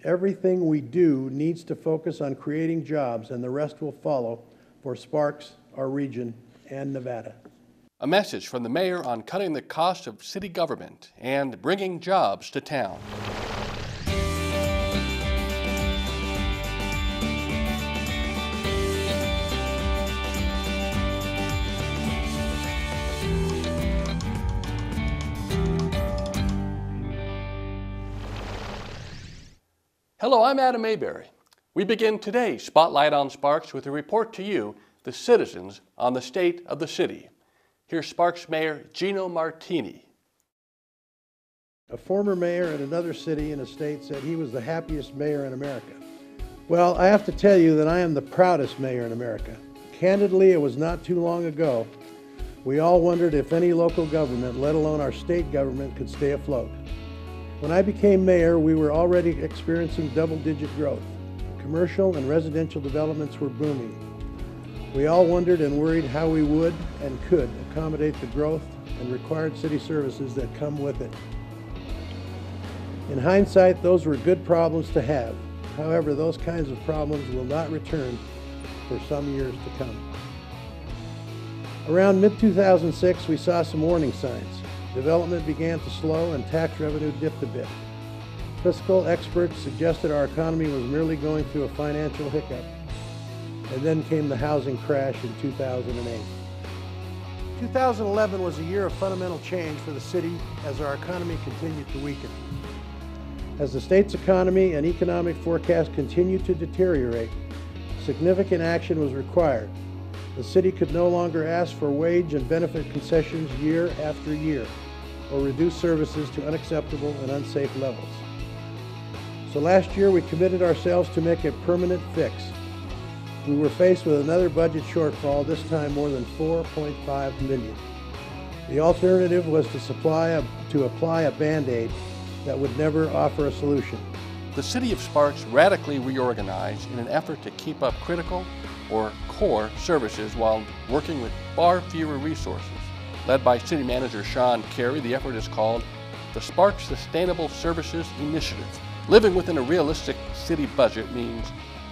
Everything we do needs to focus on creating jobs, and the rest will follow for Sparks, our region, and Nevada. A message from the mayor on cutting the cost of city government and bringing jobs to town. Hello, I'm Adam Mayberry. We begin today's Spotlight on Sparks with a report to you, the citizens, on the state of the city. Here's Sparks Mayor Geno Martini. A former mayor in another city in a state said he was the happiest mayor in America. Well, I have to tell you that I am the proudest mayor in America. Candidly, it was not too long ago. We all wondered if any local government, let alone our state government, could stay afloat. When I became mayor, we were already experiencing double-digit growth. Commercial and residential developments were booming. We all wondered and worried how we would and could accommodate the growth and required city services that come with it. In hindsight, those were good problems to have. However, those kinds of problems will not return for some years to come. Around mid-2006, we saw some warning signs. Development began to slow and tax revenue dipped a bit. Fiscal experts suggested our economy was merely going through a financial hiccup. And then came the housing crash in 2008. 2011 was a year of fundamental change for the city as our economy continued to weaken. As the state's economy and economic forecast continued to deteriorate, significant action was required. The city could no longer ask for wage and benefit concessions year after year, or reduce services to unacceptable and unsafe levels. So last year we committed ourselves to make a permanent fix. We were faced with another budget shortfall, this time more than $4.5 million. The alternative was to apply a Band-Aid that would never offer a solution. The city of Sparks radically reorganized in an effort to keep up critical or core services while working with far fewer resources. Led by City Manager Sean Carey, the effort is called the Sparks Sustainable Services Initiative. Living within a realistic city budget means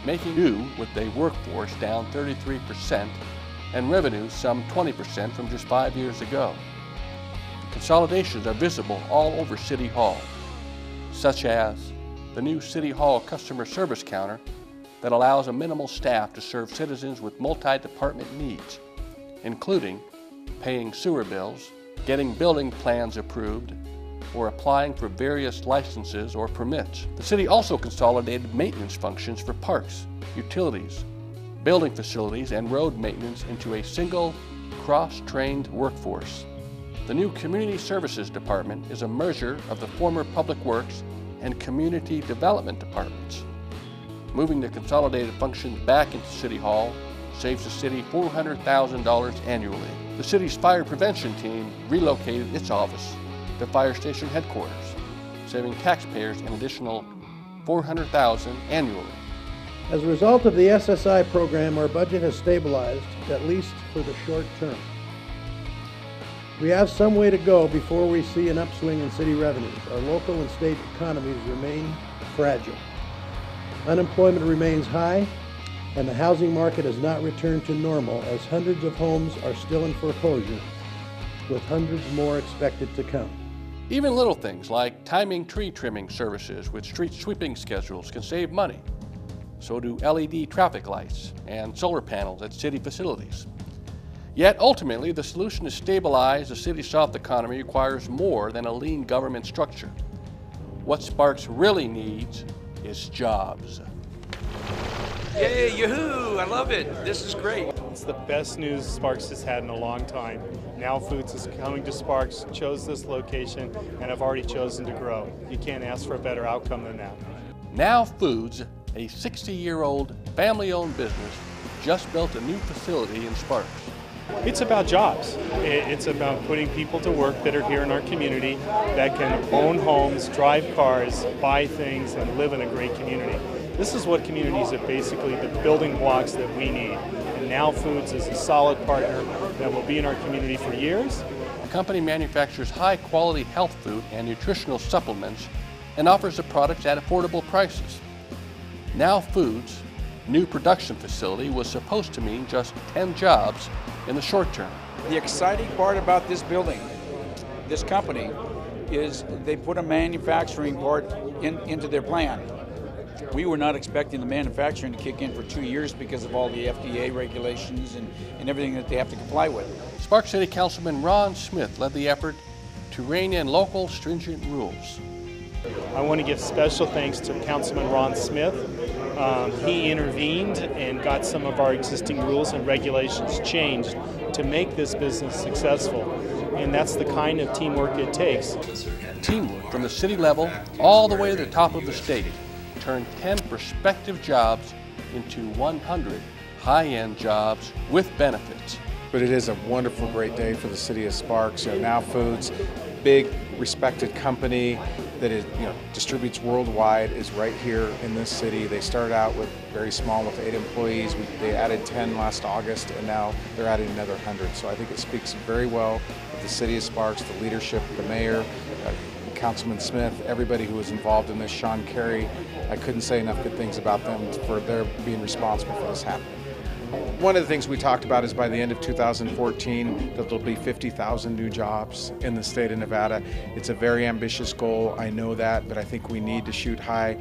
making do with a workforce down 33% and revenues some 20% from just 5 years ago. Consolidations are visible all over City Hall, such as the new City Hall customer service counter that allows a minimal staff to serve citizens with multi-department needs, including paying sewer bills, getting building plans approved, or applying for various licenses or permits. The city also consolidated maintenance functions for parks, utilities, building facilities, and road maintenance into a single, cross-trained workforce. The new Community Services Department is a merger of the former Public Works and Community Development Departments. Moving the consolidated functions back into City Hall saves the city $400,000 annually. The city's fire prevention team relocated its office to Fire Station headquarters, saving taxpayers an additional $400,000 annually. As a result of the SSI program, our budget has stabilized, at least for the short term. We have some way to go before we see an upswing in city revenues. Our local and state economies remain fragile. Unemployment remains high, and the housing market has not returned to normal as hundreds of homes are still in foreclosure, with hundreds more expected to come. Even little things like timing tree trimming services with street sweeping schedules can save money. So do LED traffic lights and solar panels at city facilities. Yet ultimately, the solution to stabilize the city's soft economy requires more than a lean government structure. What Sparks really needs is jobs. Yay, yoo-hoo, I love it. This is great. It's the best news Sparks has had in a long time. Now Foods is coming to Sparks, chose this location, and have already chosen to grow. You can't ask for a better outcome than that. Now Foods, a 60-year-old family-owned business, just built a new facility in Sparks. It's about jobs. It's about putting people to work that are here in our community that can own homes, drive cars, buy things, and live in a great community. This is what communities are basically the building blocks that we need. And Now Foods is a solid partner that will be in our community for years. The company manufactures high-quality health food and nutritional supplements and offers the products at affordable prices. Now Foods' new production facility was supposed to mean just 10 jobs in the short term. The exciting part about this building, this company, is they put a manufacturing part into their plan. We were not expecting the manufacturing to kick in for 2 years because of all the FDA regulations and everything that they have to comply with. Sparks City Councilman Ron Smith led the effort to rein in local stringent rules. I want to give special thanks to Councilman Ron Smith. He intervened and got some of our existing rules and regulations changed to make this business successful. And that's the kind of teamwork it takes. Teamwork from the city level all the way to the top of the state turned 10 prospective jobs into 100 high-end jobs with benefits. But it is a wonderful, great day for the city of Sparks. Now Foods, big, respected company that is, distributes worldwide, is right here in this city. They started out with very small, with 8 employees. They added 10 last August, and now they're adding another 100. So I think it speaks very well of the city of Sparks, the leadership, the mayor, Councilman Smith, everybody who was involved in this, Sean Carey. I couldn't say enough good things about them for their being responsible for this happening. One of the things we talked about is by the end of 2014 that there'll be 50,000 new jobs in the state of Nevada. It's a very ambitious goal, I know that, but I think we need to shoot high.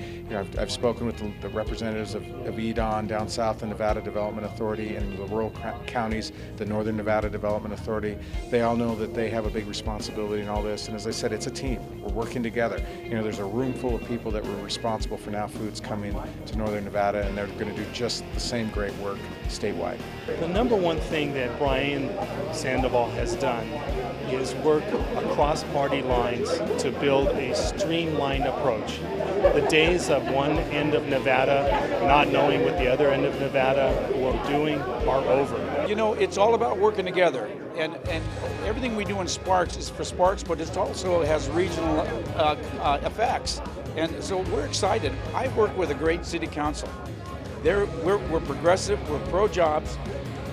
I've spoken with the representatives of EDON down south, the Nevada Development Authority, and the rural counties, the Northern Nevada Development Authority. They all know that they have a big responsibility in all this, and as I said, it's a team. We're working together. There's a room full of people that were responsible for Now Foods coming to Northern Nevada, and they're going to do just the same great work statewide. The number one thing that Brian Sandoval has done is work across party lines to build a streamlined approach. The days of one end of Nevada not knowing what the other end of Nevada were doing are over. It's all about working together, and everything we do in Sparks is for Sparks, but it also has regional effects. And so we're excited. I work with a great city council. We're progressive, we're pro-jobs,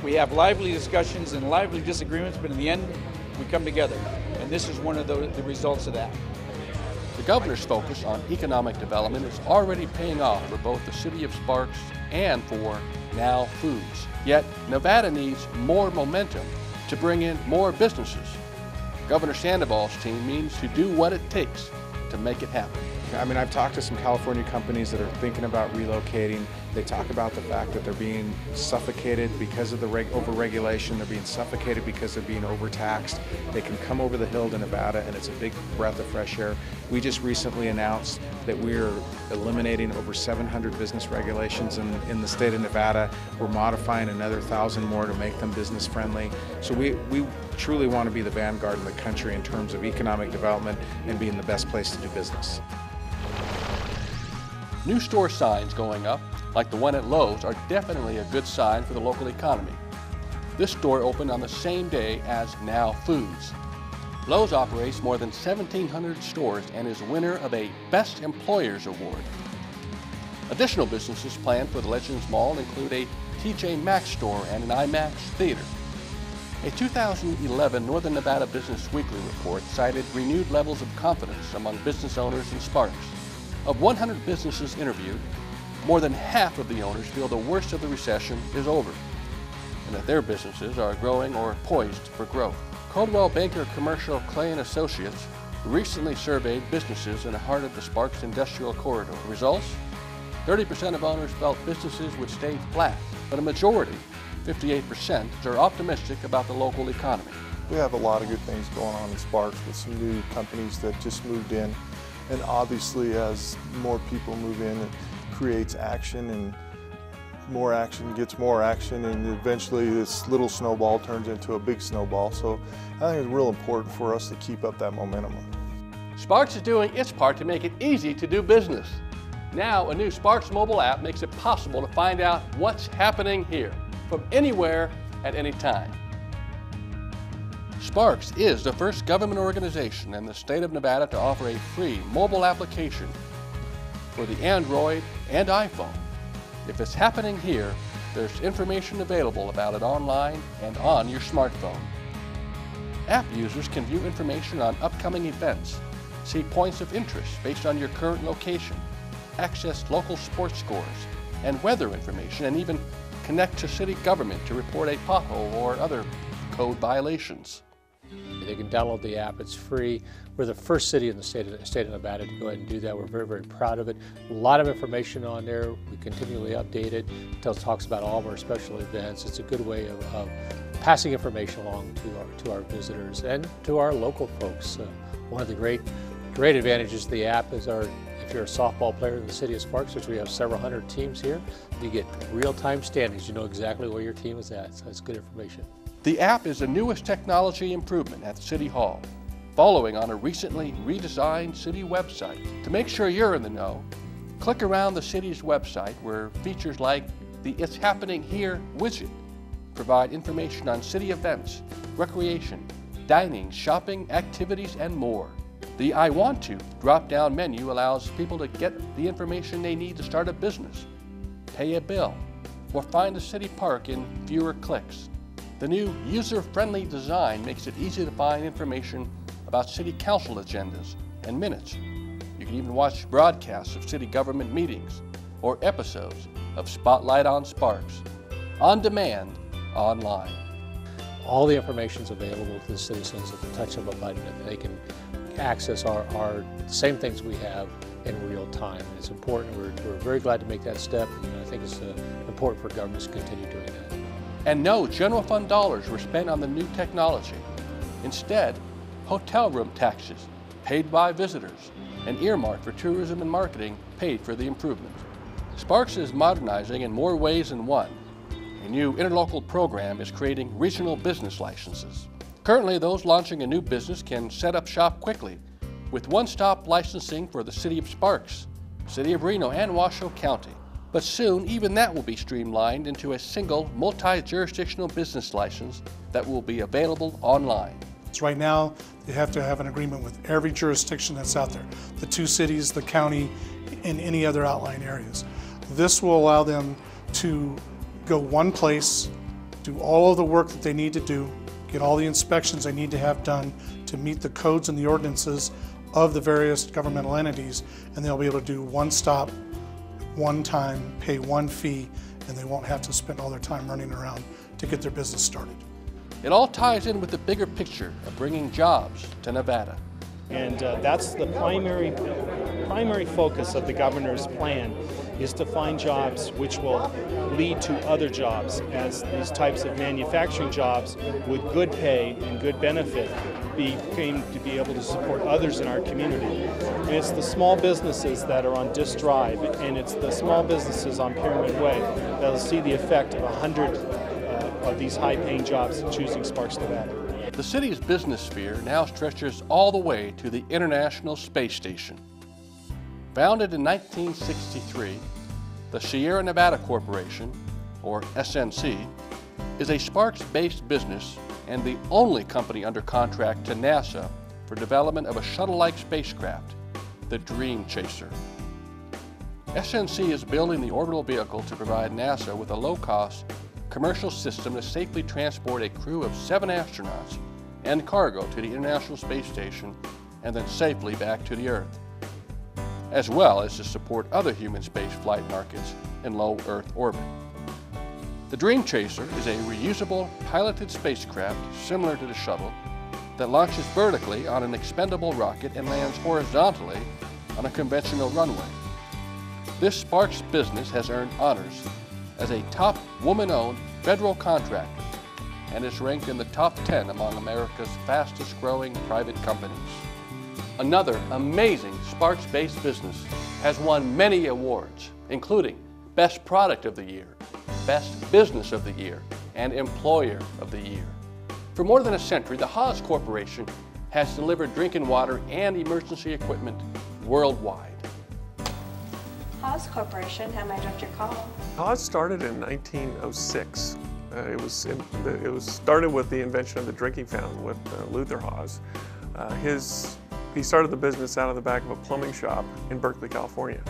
we have lively discussions and lively disagreements, but in the end, we come together. And this is one of the results of that. The governor's focus on economic development is already paying off for both the city of Sparks and for Now Foods. Yet, Nevada needs more momentum to bring in more businesses. Governor Sandoval's team means to do what it takes to make it happen. I've talked to some California companies that are thinking about relocating. They talk about the fact that they're being suffocated because of the over-regulation. They're being suffocated because they're being overtaxed. They can come over the hill to Nevada, and it's a big breath of fresh air. We just recently announced that we're eliminating over 700 business regulations in the state of Nevada. We're modifying another 1,000 more to make them business friendly. So we truly want to be the vanguard in the country in terms of economic development and being the best place to do business. New store signs going up, like the one at Lowe's, are definitely a good sign for the local economy. This store opened on the same day as Now Foods. Lowe's operates more than 1,700 stores and is winner of a Best Employers Award. Additional businesses planned for the Legends Mall include a TJ Maxx store and an IMAX theater. A 2011 Northern Nevada Business Weekly report cited renewed levels of confidence among business owners in Sparks. Of 100 businesses interviewed, more than half of the owners feel the worst of the recession is over, and that their businesses are growing or poised for growth. Coldwell Banker Commercial Clay & Associates recently surveyed businesses in the heart of the Sparks Industrial Corridor. Results? 30% of owners felt businesses would stay flat, but a majority, 58%, are optimistic about the local economy. We have a lot of good things going on in Sparks with some new companies that just moved in. And obviously, as more people move in, it creates action, and more action gets more action, and eventually this little snowball turns into a big snowball. So I think it's real important for us to keep up that momentum. Sparks is doing its part to make it easy to do business. Now, a new Sparks mobile app makes it possible to find out what's happening here, from anywhere at any time. Sparks is the first government organization in the state of Nevada to offer a free mobile application for the Android and iPhone. If it's happening here, there's information available about it online and on your smartphone. App users can view information on upcoming events, see points of interest based on your current location, access local sports scores and weather information, and even connect to city government to report a pothole or other code violations. They can download the app, it's free. We're the first city in the state of Nevada to go ahead and do that. We're very, very proud of it. A lot of information on there. We continually update it. It talks about all of our special events. It's a good way of passing information along to our visitors and to our local folks. One of the great advantages of the app is if you're a softball player in the city of Sparks, which we have several hundred teams here, you get real-time standings. You know exactly where your team is at, so it's good information. The app is the newest technology improvement at City Hall, following on a recently redesigned city website. To make sure you're in the know, click around the city's website where features like the It's Happening Here widget provide information on city events, recreation, dining, shopping, activities, and more. The I Want To drop-down menu allows people to get the information they need to start a business, pay a bill, or find a city park in fewer clicks. The new user-friendly design makes it easy to find information about city council agendas and minutes. You can even watch broadcasts of city government meetings or episodes of Spotlight on Sparks on demand online. All the information is available to the citizens at the touch of a button. They can access our same things we have in real time. It's important. We're very glad to make that step, and I think it's important for governments to continue doing that. And no general fund dollars were spent on the new technology. Instead, hotel room taxes paid by visitors and earmarked for tourism and marketing paid for the improvement. Sparks is modernizing in more ways than one. A new interlocal program is creating regional business licenses. Currently, those launching a new business can set up shop quickly with one-stop licensing for the City of Sparks, City of Reno, and Washoe County. But soon, even that will be streamlined into a single multi-jurisdictional business license that will be available online. So right now, they have to have an agreement with every jurisdiction that's out there, the 2 cities, the county, and any other outlying areas. This will allow them to go one place, do all of the work that they need to do, get all the inspections they need to have done to meet the codes and the ordinances of the various governmental entities, and they'll be able to do one stop, one time, pay one fee, and they won't have to spend all their time running around to get their business started. It all ties in with the bigger picture of bringing jobs to Nevada. And that's the primary focus of the governor's plan, is to find jobs which will lead to other jobs, as these types of manufacturing jobs with good pay and good benefit came to be able to support others in our community. And it's the small businesses that are on Disk Drive, and it's the small businesses on Pyramid Way that will see the effect of 100 of these high-paying jobs choosing Sparks, Nevada. The city's business sphere now stretches all the way to the International Space Station. Founded in 1963, the Sierra Nevada Corporation, or SNC, is a Sparks-based business and the only company under contract to NASA for development of a shuttle-like spacecraft, the Dream Chaser. SNC is building the orbital vehicle to provide NASA with a low-cost commercial system to safely transport a crew of 7 astronauts and cargo to the International Space Station and then safely back to the Earth, as well as to support other human space flight markets in low Earth orbit. The Dream Chaser is a reusable piloted spacecraft similar to the shuttle that launches vertically on an expendable rocket and lands horizontally on a conventional runway. This Sparks business has earned honors as a top woman-owned federal contractor and is ranked in the top 10 among America's fastest growing private companies. Another amazing Sparks-based business has won many awards, including Best Product of the Year, Best Business of the Year, and Employer of the Year. For more than a century, the Haas Corporation has delivered drinking water and emergency equipment worldwide. Haas Corporation, how may I direct your call? Haas started in 1906. It was started with the invention of the drinking fountain with Luther Haas. He started the business out of the back of a plumbing shop in Berkeley, California.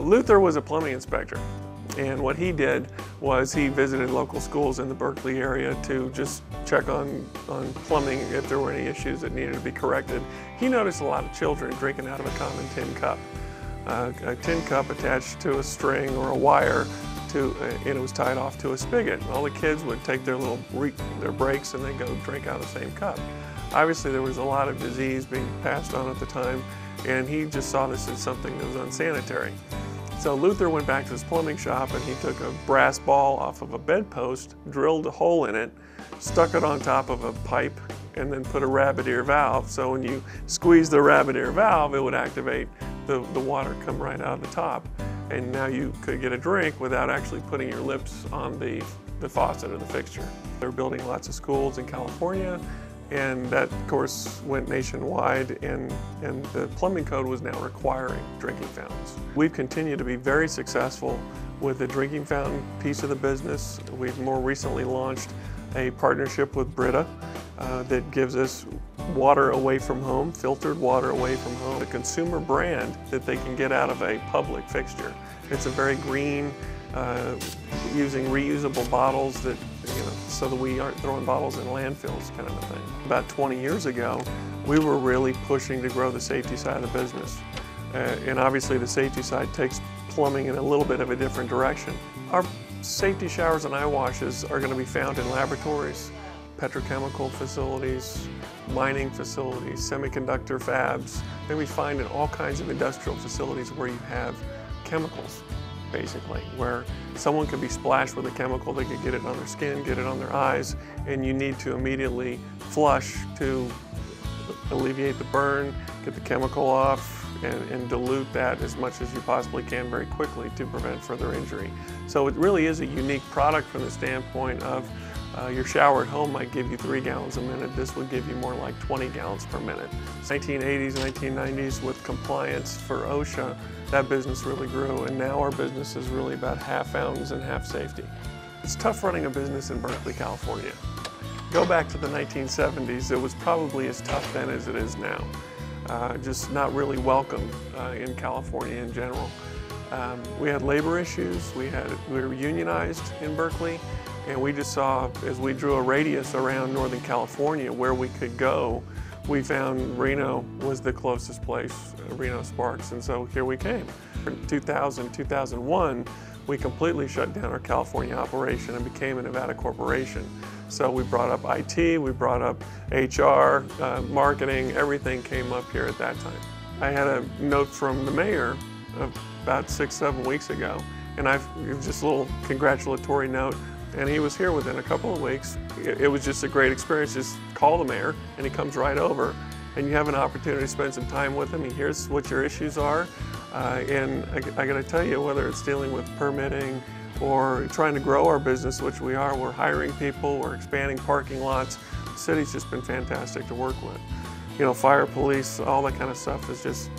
Luther was a plumbing inspector, And what he did was he visited local schools in the Berkeley area to just check on plumbing if there were any issues that needed to be corrected. He noticed a lot of children drinking out of a common tin cup. A tin cup attached to a string or a wire, and it was tied off to a spigot. All the kids would take their breaks and then go drink out of the same cup. Obviously there was a lot of disease being passed on at the time, and he just saw this as something that was unsanitary. So Luther went back to his plumbing shop and he took a brass ball off of a bedpost, drilled a hole in it, stuck it on top of a pipe, and then put a rabbit ear valve. So when you squeeze the rabbit ear valve, it would activate the water come right out of the top. And now you could get a drink without actually putting your lips on the faucet or the fixture. They're building lots of schools in California, and that, of course, went nationwide, and the plumbing code was now requiring drinking fountains. We've continued to be very successful with the drinking fountain piece of the business. We've more recently launched a partnership with Brita that gives us water away from home, filtered water away from home, a consumer brand that they can get out of a public fixture. It's a very green, using reusable bottles that, so that we aren't throwing bottles in landfills kind of a thing. About 20 years ago, we were really pushing to grow the safety side of the business. And obviously the safety side takes plumbing in a little bit of a different direction. Our safety showers and eye washes are going to be found in laboratories, petrochemical facilities, mining facilities, semiconductor fabs. Then we find in all kinds of industrial facilities where you have chemicals, basically, where someone could be splashed with a chemical, they could get it on their skin, get it on their eyes, and you need to immediately flush to alleviate the burn, get the chemical off, and dilute that as much as you possibly can very quickly to prevent further injury. So it really is a unique product from the standpoint of your shower at home might give you 3 gallons a minute. This would give you more like 20 gallons per minute. 1980s, 1990s with compliance for OSHA, that business really grew, and now our business is really about half fountains and half safety. It's tough running a business in Berkeley, California. Go back to the 1970s, it was probably as tough then as it is now. Just not really welcome in California in general. We had labor issues, we were unionized in Berkeley, and we just saw, as we drew a radius around Northern California where we could go, we found Reno was the closest place, Reno Sparks, and so here we came. In 2000, 2001, we completely shut down our California operation and became a Nevada corporation. So we brought up IT, we brought up HR, marketing, everything came up here at that time. I had a note from the mayor about 6-7 weeks ago, and it was just a little congratulatory note, and he was here within a couple of weeks. It was just a great experience. Just call the mayor, and he comes right over, and you have an opportunity to spend some time with him. He hears what your issues are, and I gotta tell you, whether it's dealing with permitting or trying to grow our business, which we are, we're hiring people, we're expanding parking lots. The city's just been fantastic to work with. You know, fire, police, all that kind of stuff is just,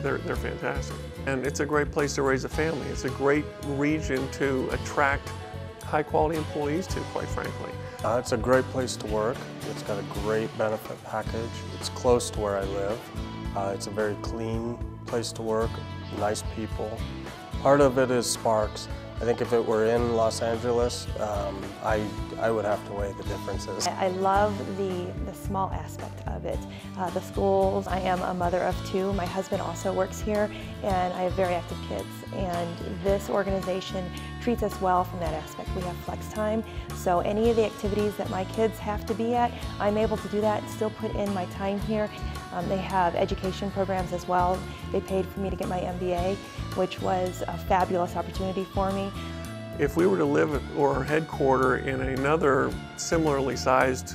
they're fantastic. And it's a great place to raise a family. It's a great region to attract high-quality employees to, quite frankly. It's a great place to work. It's got a great benefit package. It's close to where I live. It's a very clean place to work, nice people. Part of it is Sparks. I think if it were in Los Angeles, I would have to weigh the differences. I love the small aspect of it. The schools, I am a mother of 2. My husband also works here, and I have very active kids. And this organization treats us well from that aspect. We have flex time, so any of the activities that my kids have to be at, I'm able to do that and still put in my time here. They have education programs as well. They paid for me to get my MBA, which was a fabulous opportunity for me. If we were to live or headquarter in another similarly sized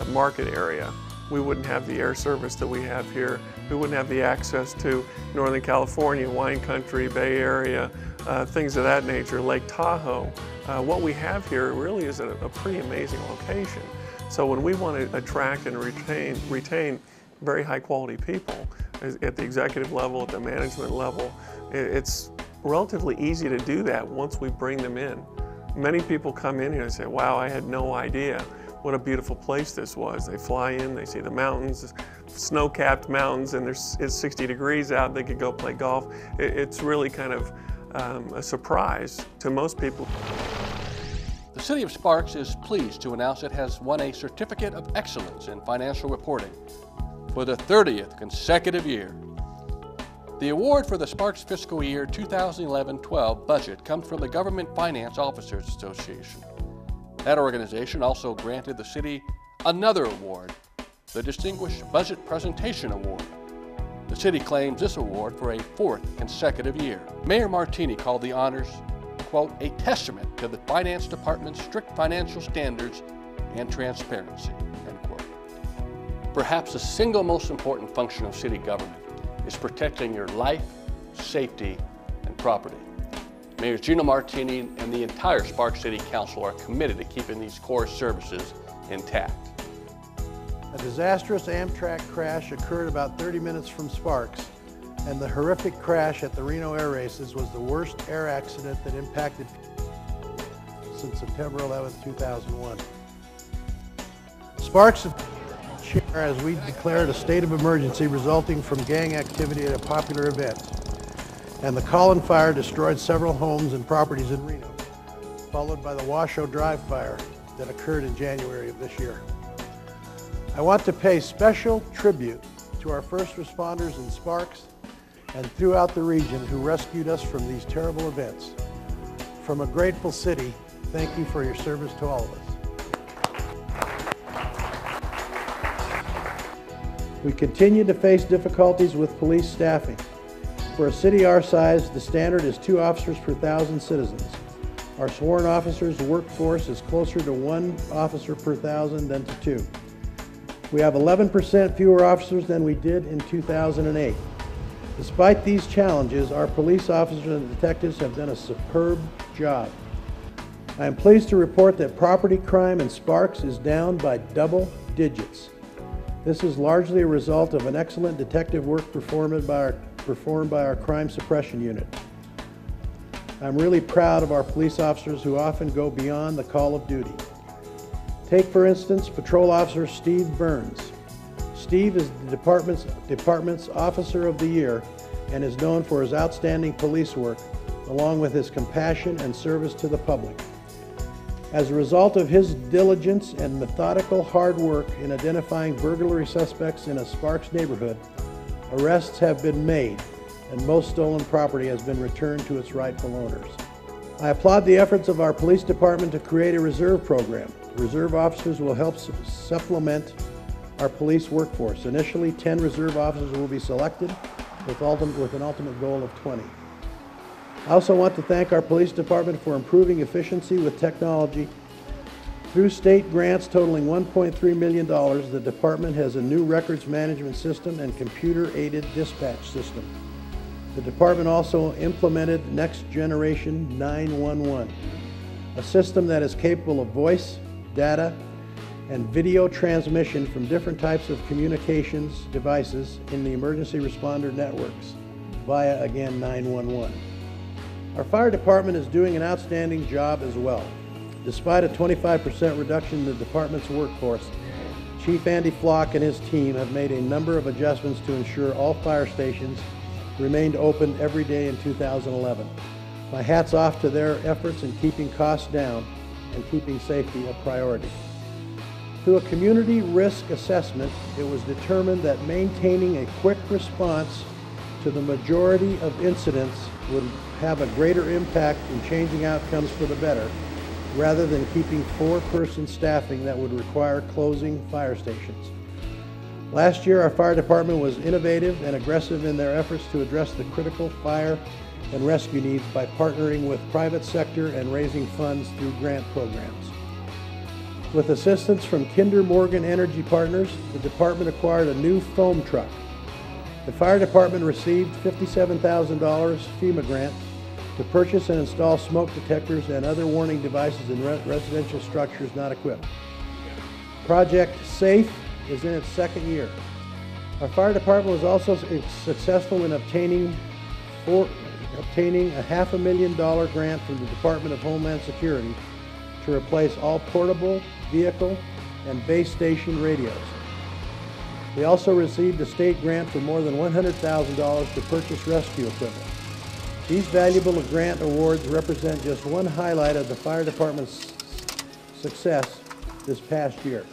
market area, we wouldn't have the air service that we have here. We wouldn't have the access to Northern California, wine country, Bay Area, things of that nature, Lake Tahoe. What we have here really is a pretty amazing location. So when we want to attract and retain very high quality people at the executive level, at the management level, it's relatively easy to do that once we bring them in. Many people come in here and say, wow, I had no idea what a beautiful place this was. They fly in, they see the mountains, snow-capped mountains, and it's 60 degrees out, they could go play golf. It's really kind of a surprise to most people. The City of Sparks is pleased to announce it has won a Certificate of Excellence in Financial Reporting for the 30th consecutive year. The award for the Sparks fiscal year 2011-12 budget comes from the Government Finance Officers Association. That organization also granted the city another award, the Distinguished Budget Presentation Award. The city claims this award for a 4th consecutive year. Mayor Martini called the honors, quote, a testament to the Finance Department's strict financial standards and transparency, end quote. Perhaps the single most important function of city government is protecting your life, safety, and property. Mayor Geno Martini and the entire Sparks City Council are committed to keeping these core services intact. A disastrous Amtrak crash occurred about 30 minutes from Sparks, and the horrific crash at the Reno Air Races was the worst air accident that impacted since September 11, 2001. Sparks as we declared a state of emergency resulting from gang activity at a popular event, and the Collin Fire destroyed several homes and properties in Reno, followed by the Washoe Drive fire that occurred in January of this year. I want to pay special tribute to our first responders in Sparks and throughout the region who rescued us from these terrible events. From a grateful city, thank you for your service to all of us. We continue to face difficulties with police staffing. For a city our size, the standard is 2 officers per 1,000 citizens. Our sworn officers' workforce is closer to 1 officer per 1,000 than to 2. We have 11% fewer officers than we did in 2008. Despite these challenges, our police officers and detectives have done a superb job. I am pleased to report that property crime in Sparks is down by double digits. This is largely a result of an excellent detective work performed by our crime suppression unit. I'm really proud of our police officers who often go beyond the call of duty. Take, for instance, Patrol Officer Steve Burns. Steve is the department's Officer of the Year and is known for his outstanding police work, along with his compassion and service to the public. As a result of his diligence and methodical hard work in identifying burglary suspects in a Sparks neighborhood, arrests have been made and most stolen property has been returned to its rightful owners. I applaud the efforts of our police department to create a reserve program. Reserve officers will help supplement our police workforce. Initially, 10 reserve officers will be selected with an ultimate goal of 20. I also want to thank our police department for improving efficiency with technology. Through state grants totaling $1.3 million, the department has a new records management system and computer-aided dispatch system. The department also implemented Next Generation 911, a system that is capable of voice, data, and video transmission from different types of communications devices in the emergency responder networks via, again, 911. Our fire department is doing an outstanding job as well. Despite a 25% reduction in the department's workforce, Chief Andy Flock and his team have made a number of adjustments to ensure all fire stations remained open every day in 2011. My hat's off to their efforts in keeping costs down and keeping safety a priority. Through a community risk assessment, it was determined that maintaining a quick response to the majority of incidents would have a greater impact in changing outcomes for the better, rather than keeping 4-person staffing that would require closing fire stations. Last year, our fire department was innovative and aggressive in their efforts to address the critical fire and rescue needs by partnering with private sector and raising funds through grant programs. With assistance from Kinder Morgan Energy Partners, the department acquired a new foam truck. The fire department received $57,000 FEMA grant to purchase and install smoke detectors and other warning devices in residential structures not equipped. Project SAFE is in its 2nd year. Our fire department was also successful in obtaining a $500,000 grant from the Department of Homeland Security to replace all portable, vehicle, and base station radios. We also received a state grant for more than $100,000 to purchase rescue equipment. These valuable grant awards represent just one highlight of the fire department's success this past year.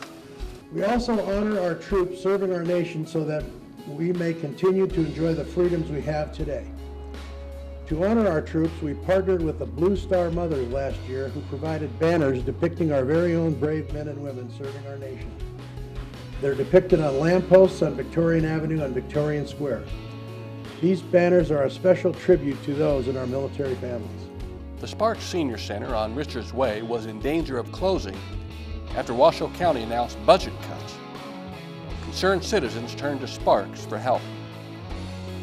We also honor our troops serving our nation so that we may continue to enjoy the freedoms we have today. To honor our troops, we partnered with the Blue Star Mothers last year, who provided banners depicting our very own brave men and women serving our nation. They're depicted on lampposts on Victorian Avenue and Victorian Square. These banners are a special tribute to those in our military families. The Sparks Senior Center on Richards Way was in danger of closing after Washoe County announced budget cuts. Concerned citizens turned to Sparks for help.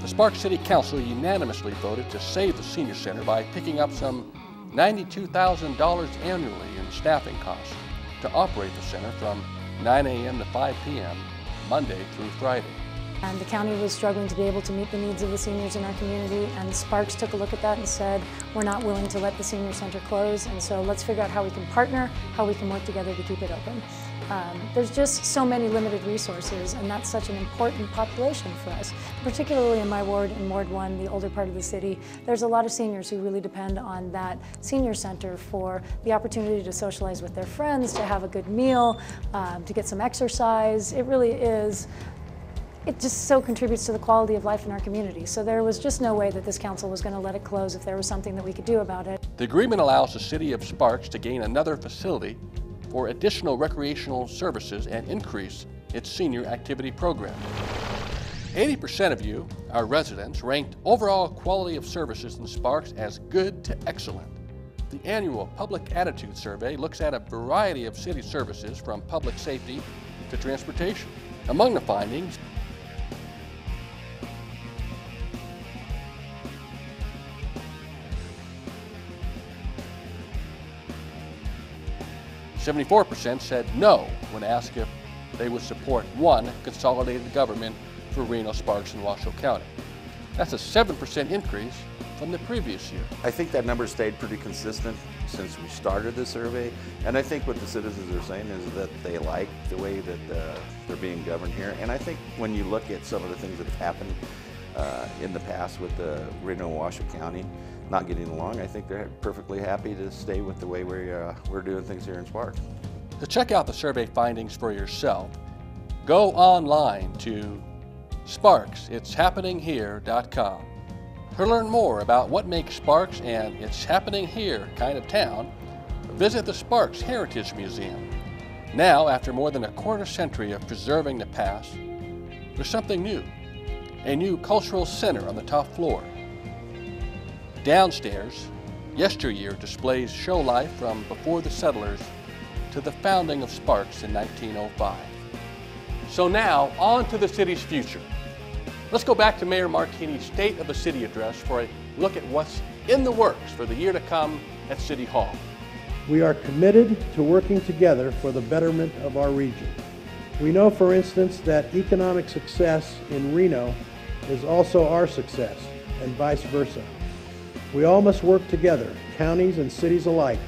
The Sparks City Council unanimously voted to save the Senior Center by picking up some $92,000 annually in staffing costs to operate the center from 9 a.m. to 5 p.m. Monday through Friday. And the county was struggling to be able to meet the needs of the seniors in our community, and Sparks took a look at that and said, we're not willing to let the senior center close, and so let's figure out how we can partner, how we can work together to keep it open. There's just so many limited resources, and that's such an important population for us. Particularly in my ward, in Ward 1, the older part of the city, there's a lot of seniors who really depend on that senior center for the opportunity to socialize with their friends, to have a good meal, to get some exercise. It really is. It just so contributes to the quality of life in our community. So there was just no way that this council was going to let it close if there was something that we could do about it. The agreement allows the city of Sparks to gain another facility for additional recreational services and increase its senior activity program. 80% of you, our residents, ranked overall quality of services in Sparks as good to excellent. The annual Public Attitude Survey looks at a variety of city services from public safety to transportation. Among the findings, 74% said no when asked if they would support one consolidated government for Reno, Sparks, and Washoe County. That's a 7% increase from the previous year. I think that number stayed pretty consistent since we started the survey, and I think what the citizens are saying is that they like the way that they're being governed here. And I think when you look at some of the things that have happened in the past with the Reno and Washoe County not getting along, I think they're perfectly happy to stay with the way we're doing things here in Sparks. To check out the survey findings for yourself, go online to SparksIt'sHappeningHere.com. To learn more about what makes Sparks and It's Happening Here kind of town, visit the Sparks Heritage Museum. Now, after more than a quarter century of preserving the past, there's something new. A new cultural center on the top floor. Downstairs, yesteryear displays show life from before the settlers to the founding of Sparks in 1905. So now, on to the city's future. Let's go back to Mayor Martini's State of the City address for a look at what's in the works for the year to come at City Hall. We are committed to working together for the betterment of our region. We know, for instance, that economic success in Reno is also our success, and vice versa. We all must work together, counties and cities alike,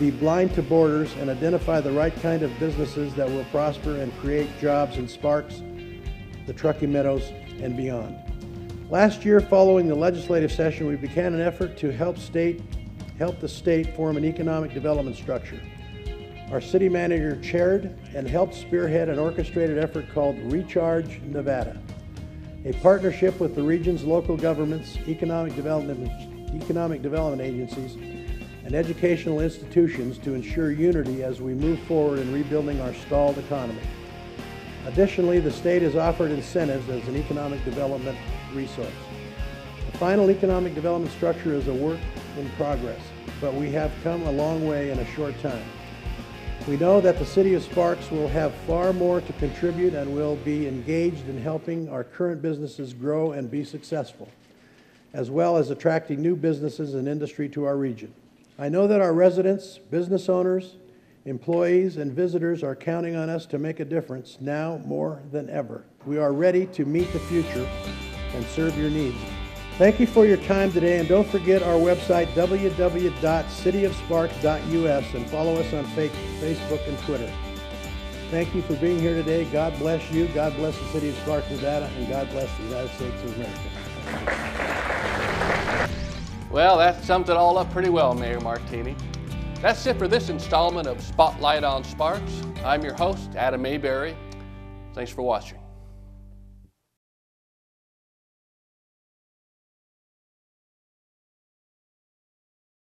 be blind to borders, and identify the right kind of businesses that will prosper and create jobs in Sparks, the Truckee Meadows, and beyond. Last year, following the legislative session, we began an effort to help the state form an economic development structure. Our city manager chaired and helped spearhead an orchestrated effort called Recharge Nevada, a partnership with the region's local governments, economic development agencies, and educational institutions to ensure unity as we move forward in rebuilding our stalled economy. Additionally, the state has offered incentives as an economic development resource. The final economic development structure is a work in progress, but we have come a long way in a short time. We know that the City of Sparks will have far more to contribute and will be engaged in helping our current businesses grow and be successful, as well as attracting new businesses and industry to our region. I know that our residents, business owners, employees, and visitors are counting on us to make a difference now more than ever. We are ready to meet the future and serve your needs. Thank you for your time today, and don't forget our website, www.cityofsparks.us, and follow us on Facebook and Twitter. Thank you for being here today. God bless you. God bless the City of Sparks, Nevada, and God bless the United States of America. Well, that sums it all up pretty well, Mayor Martini. That's it for this installment of Spotlight on Sparks. I'm your host, Adam Mayberry. Thanks for watching.